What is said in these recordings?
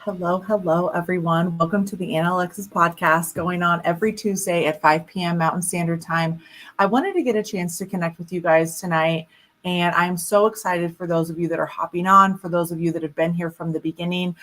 Hello, everyone. Welcome to the Anna Alexis Podcast, going on every Tuesday at 5 p.m. Mountain Standard Time. I wanted to get a chance to connect with you guys tonight, and I'm so excited for those of you that are hopping on, for those of you that have been here from the beginning.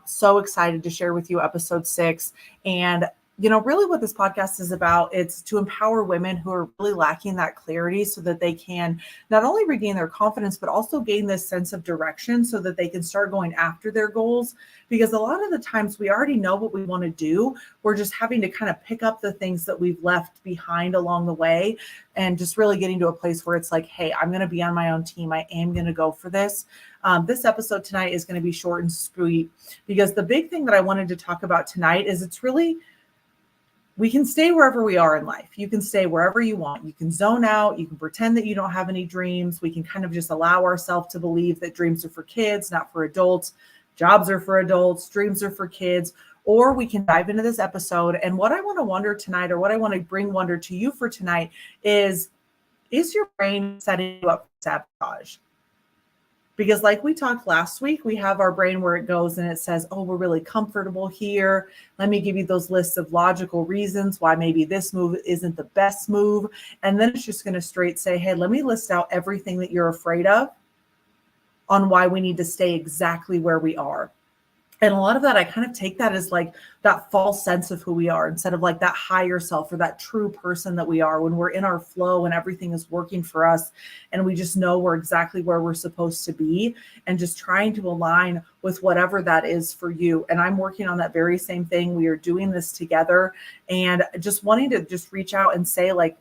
So excited to share with you episode 6. And really what this podcast is about, it's to empower women who are really lacking that clarity so that they can not only regain their confidence, but also gain this sense of direction so that they can start going after their goals. Because a lot of the times we already know what we want to do. We're just having to kind of pick up the things that we've left behind along the way and just really getting to a place where it's like, hey, I'm going to be on my own team. I am going to go for this. This episode tonight is going to be short and sweet because the big thing that I wanted to talk about tonight is it's really, we can stay wherever we are in life. You can stay wherever you want. You can zone out. You can pretend that you don't have any dreams. We can kind of just allow ourselves to believe that dreams are for kids, not for adults. Jobs are for adults. Dreams are for kids. Or we can dive into this episode. And what I want to wonder tonight, or what I want to bring wonder to you for tonight is your brain setting you up for sabotage? Because like we talked last week, we have our brain where it goes and it says, oh, we're really comfortable here. Let me give you those lists of logical reasons why maybe this move isn't the best move. And then it's just going to straight say, hey, let me list out everything that you're afraid of on why we need to stay exactly where we are. And a lot of that, I kind of take that as like that false sense of who we are instead of like that higher self or that true person that we are when we're in our flow and everything is working for us. And we just know we're exactly where we're supposed to be and just trying to align with whatever that is for you. And I'm working on that very same thing. We are doing this together and just wanting to just reach out and say like,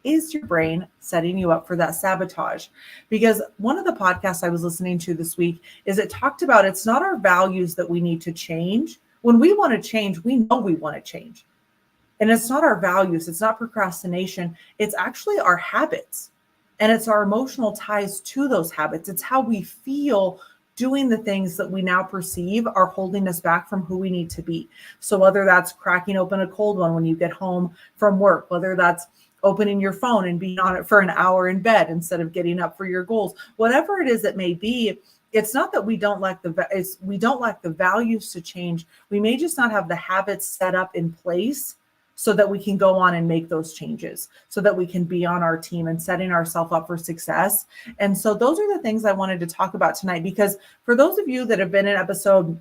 is your brain setting you up for that sabotage? Because one of the podcasts I was listening to this week is it talked about it's not our values that we need to change. When we want to change, we know we want to change. And it's not our values. It's not procrastination. It's actually our habits. And it's our emotional ties to those habits. It's how we feel doing the things that we now perceive are holding us back from who we need to be. So whether that's cracking open a cold one when you get home from work, whether that's opening your phone and being on it for an hour in bed instead of getting up for your goals, whatever it is it may be, it's not that we don't lack the values to change. We may just not have the habits set up in place so that we can go on and make those changes, so that we can be on our team and setting ourselves up for success. And so those are the things I wanted to talk about tonight, because for those of you that have been in episode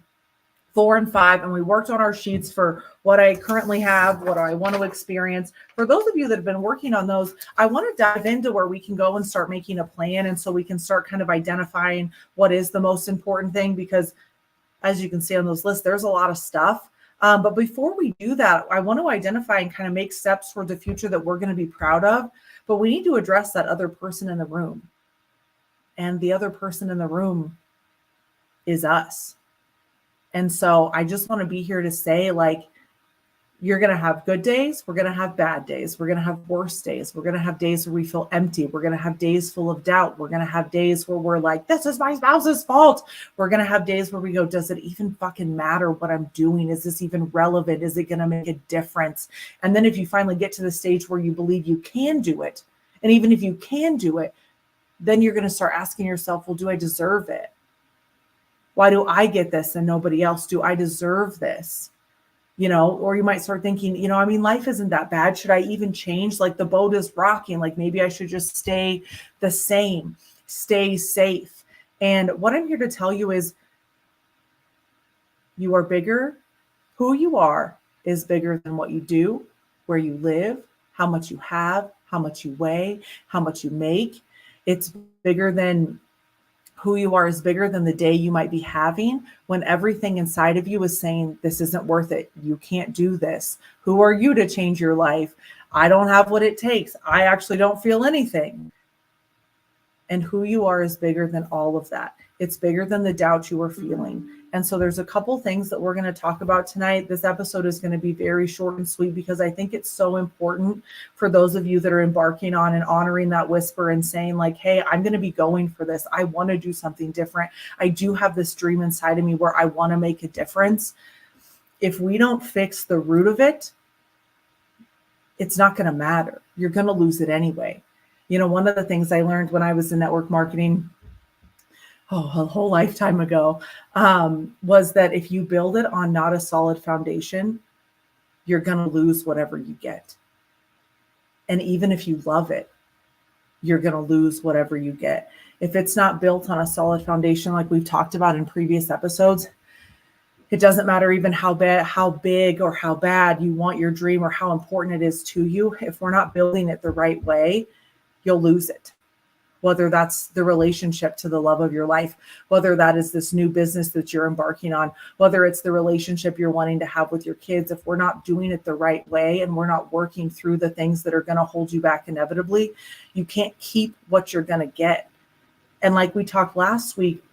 4 and 5, and we worked on our sheets for what I currently have, what I want to experience. For those of you that have been working on those, I want to dive into where we can go and start making a plan. And so we can start kind of identifying what is the most important thing, because as you can see on those lists, there's a lot of stuff. But before we do that, I want to identify and kind of make steps toward the future that we're going to be proud of. But we need to address that other person in the room. And the other person in the room is us. And so I just want to be here to say, like, you're going to have good days. We're going to have bad days. We're going to have worse days. We're going to have days where we feel empty. We're going to have days full of doubt. We're going to have days where we're like, this is my spouse's fault. We're going to have days where we go, does it even fucking matter what I'm doing? Is this even relevant? Is it going to make a difference? And then if you finally get to the stage where you believe you can do it, and even if you can do it, then you're going to start asking yourself, well, do I deserve it? Why do I get this and nobody else? Do I deserve this? Or you might start thinking, life isn't that bad. Should I even change? Like the boat is rocking. Like maybe I should just stay the same, stay safe. And what I'm here to tell you is you are bigger. Who you are is bigger than what you do, where you live, how much you have, how much you weigh, how much you make. It's bigger than who you are is bigger than the day you might be having when everything inside of you is saying, this isn't worth it. You can't do this. Who are you to change your life? I don't have what it takes. I actually don't feel anything. And who you are is bigger than all of that. It's bigger than the doubt you are feeling. And so there's a couple things that we're going to talk about tonight. This episode is going to be very short and sweet because I think it's so important for those of you that are embarking on and honoring that whisper and saying like, hey, I'm going to be going for this. I want to do something different. I do have this dream inside of me where I want to make a difference. If we don't fix the root of it, it's not going to matter. You're going to lose it anyway. One of the things I learned when I was in network marketing, a whole lifetime ago, was that if you build it on not a solid foundation, you're going to lose whatever you get. And even if you love it, you're going to lose whatever you get. If it's not built on a solid foundation, like we've talked about in previous episodes, it doesn't matter even how big or how bad you want your dream or how important it is to you. If we're not building it the right way, you'll lose it. Whether that's the relationship to the love of your life, whether that is this new business that you're embarking on, whether it's the relationship you're wanting to have with your kids, if we're not doing it the right way and we're not working through the things that are going to hold you back inevitably, you can't keep what you're going to get. And like we talked last week,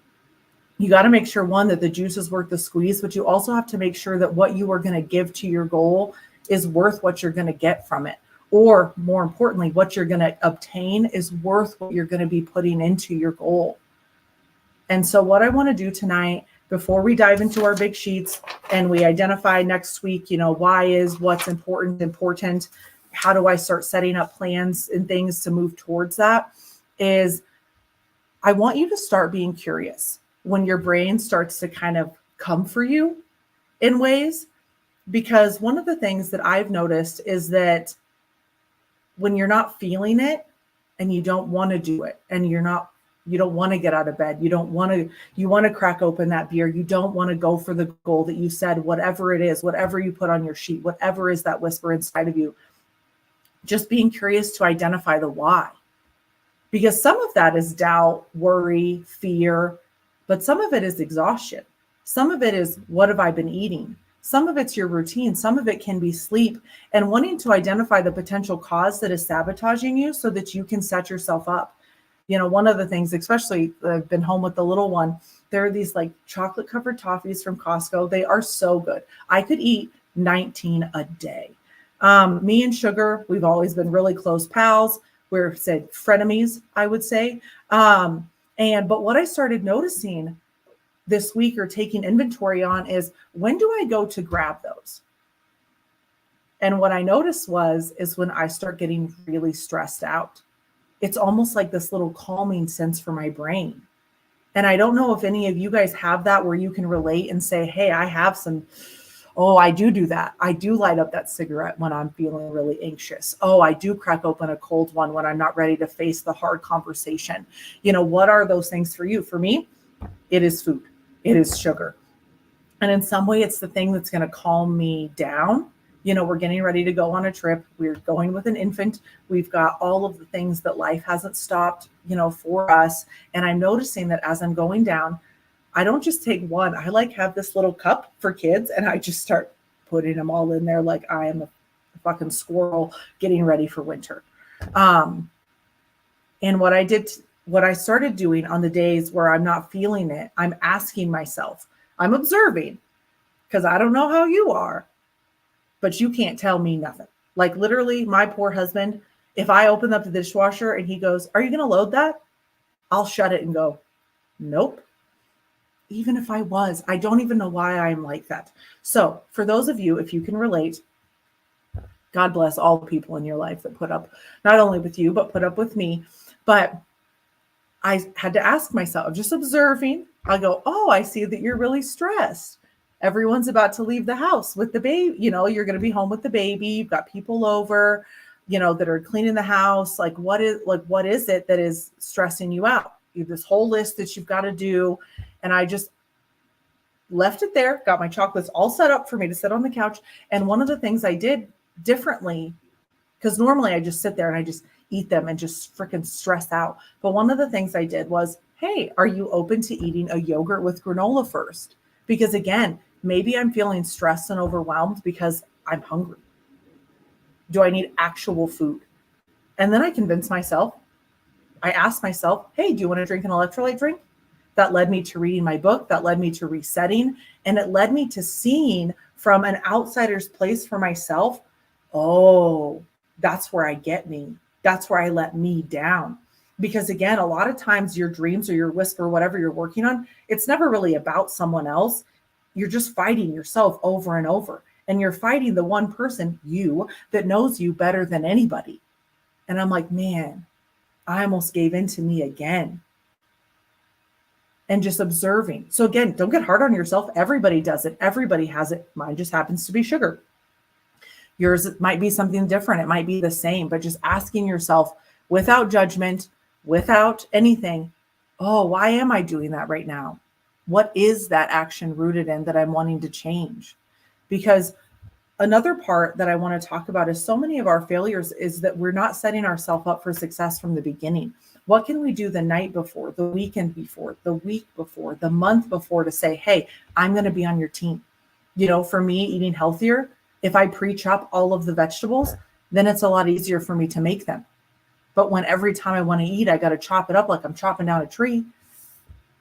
you got to make sure, one, that the juice is worth the squeeze, but you also have to make sure that what you are going to give to your goal is worth what you're going to get from it. Or more importantly, what you're going to obtain is worth what you're going to be putting into your goal. And so what I want to do tonight, before we dive into our big sheets and we identify next week, why is what's important, how do I start setting up plans and things to move towards that, is I want you to start being curious when your brain starts to kind of come for you in ways. Because one of the things that I've noticed is that when you're not feeling it and you don't want to do it, and you don't want to get out of bed, you want to crack open that beer, you don't want to go for the goal that you said, whatever it is, whatever you put on your sheet, whatever is that whisper inside of you, just being curious to identify the why. Because some of that is doubt, worry, fear, but some of it is exhaustion. Some of it is, what have I been eating? Some of it's your routine. Some of it can be sleep, and wanting to identify the potential cause that is sabotaging you so that you can set yourself up. One of the things, especially I've been home with the little one, there are these like chocolate covered toffees from Costco. They are so good. I could eat 19 a day. Me and sugar, we've always been really close pals. We're said frenemies, I would say. But what I started noticing this week, or taking inventory on, is, when do I go to grab those? And what I noticed is when I start getting really stressed out. It's almost like this little calming sense for my brain. And I don't know if any of you guys have that, where you can relate and say, hey, I have some, I do that. I do light up that cigarette when I'm feeling really anxious. I do crack open a cold one when I'm not ready to face the hard conversation. What are those things for you? For me, it is food. It is sugar. And in some way, it's the thing that's going to calm me down. We're getting ready to go on a trip. We're going with an infant. We've got all of the things that life hasn't stopped, for us. And I'm noticing that as I'm going down, I don't just take one. I have this little cup for kids, and I just start putting them all in there like I am a fucking squirrel getting ready for winter. And what I started doing on the days where I'm not feeling it, I'm asking myself, I'm observing, because I don't know how you are, but you can't tell me nothing. Like literally, my poor husband, if I open up the dishwasher and he goes, are you going to load that? I'll shut it and go, nope. Even if I was, I don't even know why I'm like that. So for those of you, if you can relate, God bless all the people in your life that put up, not only with you, but put up with me. But I had to ask myself, just observing, I go, I see that you're really stressed. Everyone's about to leave the house with the baby. You're going to be home with the baby. You've got people over, that are cleaning the house. What is it that is stressing you out? You have this whole list that you've got to do. And I just left it there, got my chocolates all set up for me to sit on the couch. And one of the things I did differently, because normally I just sit there and I just eat them and just freaking stress out. But one of the things I did was, hey, are you open to eating a yogurt with granola first? Because again, maybe I'm feeling stressed and overwhelmed because I'm hungry. Do I need actual food? And then I convince myself, I asked myself, hey, do you want to drink an electrolyte drink? That led me to reading my book. That led me to resetting. And it led me to seeing from an outsider's place for myself, that's where I get me. That's where I let me down. Because again, a lot of times your dreams or your whisper, whatever you're working on, it's never really about someone else. You're just fighting yourself over and over. And you're fighting the one person, you, that knows you better than anybody. And I'm like, man, I almost gave in to me again. and just observing. So again, don't get hard on yourself. Everybody does it. Everybody has it. Mine just happens to be sugar. Yours might be something different. It might be the same, but just asking yourself without judgment, without anything, oh, why am I doing that right now? What is that action rooted in that I'm wanting to change? Because another part that I want to talk about is so many of our failures is that we're not setting ourselves up for success from the beginning. What can we do the night before, the weekend before, the week before, the month before to say, hey, I'm going to be on your team? For me, eating healthier, if I pre-chop all of the vegetables, then it's a lot easier for me to make them. But when every time I want to eat, I got to chop it up like I'm chopping down a tree,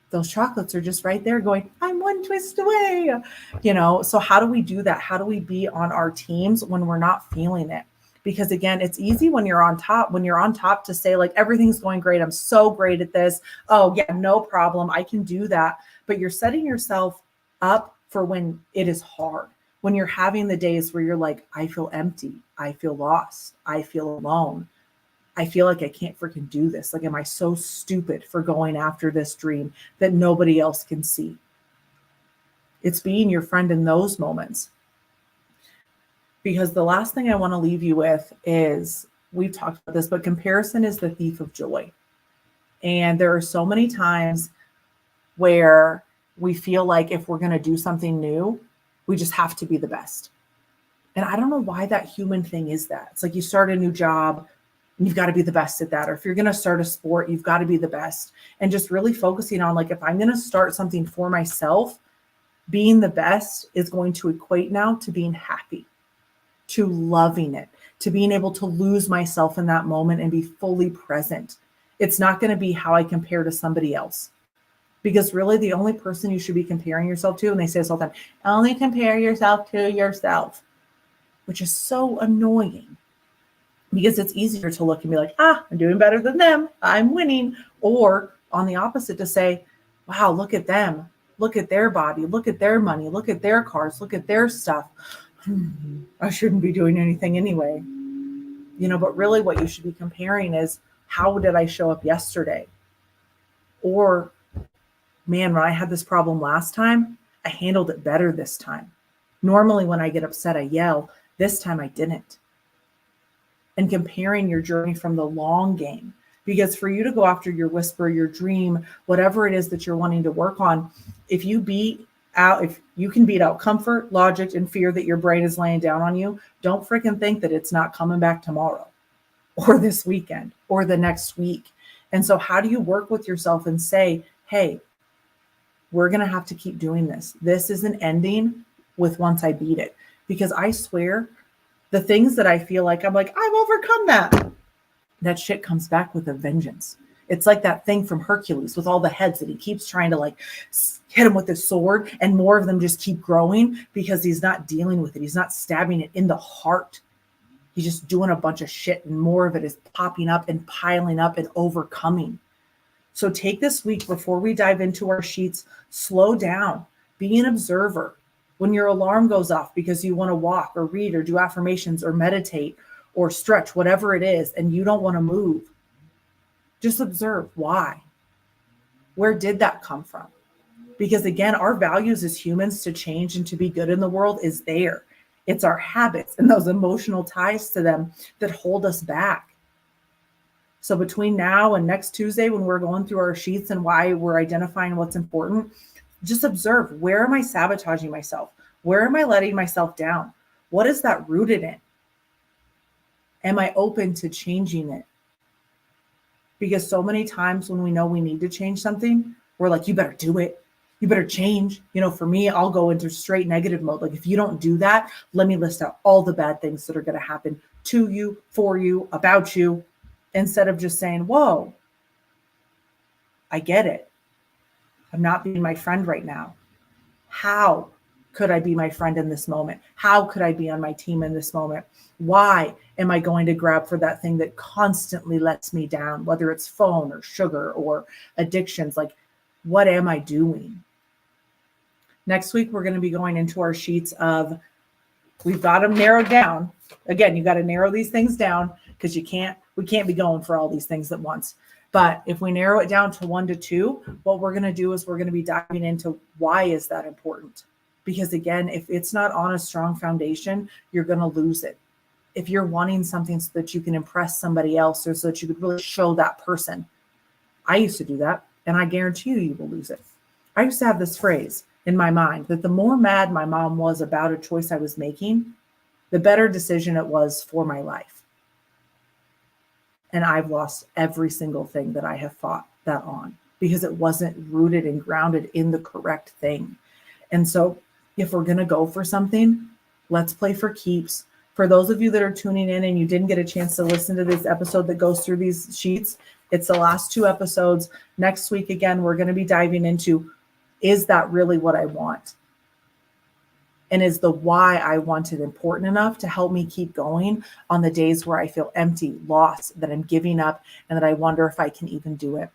those chocolates are just right there going, I'm one twist away. So how do we do that? How do we be on our teams when we're not feeling it? Because again, it's easy when you're on top to say like, everything's going great. I'm so great at this. Oh yeah, no problem. I can do that. But you're setting yourself up for when it is hard, when you're having the days where you're like, I feel empty. I feel lost. I feel alone. I feel like I can't freaking do this. Like, am I so stupid for going after this dream that nobody else can see? It's being your friend in those moments. Because the last thing I want to leave you with is, we've talked about this, but comparison is the thief of joy. And there are so many times where we feel like if we're going to do something new, we just have to be the best. And I don't know why that human thing is that. It's like you start a new job, you've got to be the best at that. Or if you're going to start a sport, you've got to be the best. And just really focusing on like, if I'm going to start something for myself, being the best is going to equate now to being happy, to loving it, to being able to lose myself in that moment and be fully present. It's not going to be how I compare to somebody else. Because really the only person you should be comparing yourself to, and they say this all the time, only compare yourself to yourself, which is so annoying. Because it's easier to look and be like, I'm doing better than them. I'm winning. Or on the opposite, to say, wow, look at them. Look at their body. Look at their money. Look at their cars. Look at their stuff. I shouldn't be doing anything anyway. But really what you should be comparing is, how did I show up yesterday? Or, man, when I had this problem last time, I handled it better this time. Normally when I get upset, I yell. This time I didn't. And comparing your journey from the long game. Because for you to go after your whisper, your dream, whatever it is that you're wanting to work on, if you can beat out comfort, logic, and fear that your brain is laying down on you, don't freaking think that it's not coming back tomorrow or this weekend or the next week. And so how do you work with yourself and say, hey, we're going to have to keep doing this. This isn't ending with once I beat it. Because I swear, the things that I feel like, I'm like, I've overcome that. That shit comes back with a vengeance. It's like that thing from Hercules with all the heads that he keeps trying to like hit him with his sword, and more of them just keep growing because he's not dealing with it. He's not stabbing it in the heart. He's just doing a bunch of shit, and more of it is popping up and piling up and overcoming. So take this week before we dive into our sheets, slow down, be an observer. When your alarm goes off because you want to walk or read or do affirmations or meditate or stretch, whatever it is, and you don't want to move, just observe why. Where did that come from? Because again, our values as humans to change and to be good in the world is there. It's our habits and those emotional ties to them that hold us back. So between now and next Tuesday, when we're going through our sheets and why we're identifying what's important, just observe, where am I sabotaging myself? Where am I letting myself down? What is that rooted in? Am I open to changing it? Because so many times when we know we need to change something, we're like, you better do it. You better change. For me, I'll go into straight negative mode. Like, if you don't do that, let me list out all the bad things that are going to happen to you, for you, about you, instead of just saying, whoa, I get it. I'm not being my friend right now. How could I be my friend in this moment? How could I be on my team in this moment? Why am I going to grab for that thing that constantly lets me down, whether it's phone or sugar or addictions? Like, what am I doing? Next week, we're going to be going into our sheets of, we've got them narrowed down. Again, you got to narrow these things down because we can't be going for all these things at once. But if we narrow it down to 1 to 2, what we're going to do is we're going to be diving into why is that important? Because again, if it's not on a strong foundation, you're going to lose it. If you're wanting something so that you can impress somebody else or so that you could really show that person, I used to do that, and I guarantee you will lose it. I used to have this phrase in my mind that the more mad my mom was about a choice I was making, the better decision it was for my life. And I've lost every single thing that I have fought that on because it wasn't rooted and grounded in the correct thing. And so if we're going to go for something, let's play for keeps. For those of you that are tuning in and you didn't get a chance to listen to this episode that goes through these sheets, it's the last 2 episodes. Next week, again, we're going to be diving into, is that really what I want? And is the why I want it important enough to help me keep going on the days where I feel empty, lost, that I'm giving up, and that I wonder if I can even do it?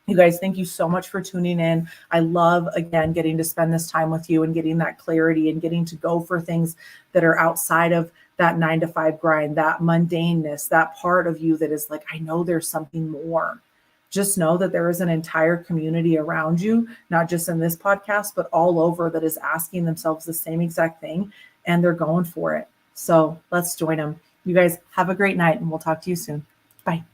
You guys, thank you so much for tuning in. I love, again, getting to spend this time with you and getting that clarity and getting to go for things that are outside of that 9 to 5 grind, that mundaneness, that part of you that is like, I know there's something more. Just know that there is an entire community around you, not just in this podcast, but all over, that is asking themselves the same exact thing, and they're going for it. So let's join them. You guys have a great night, and we'll talk to you soon. Bye.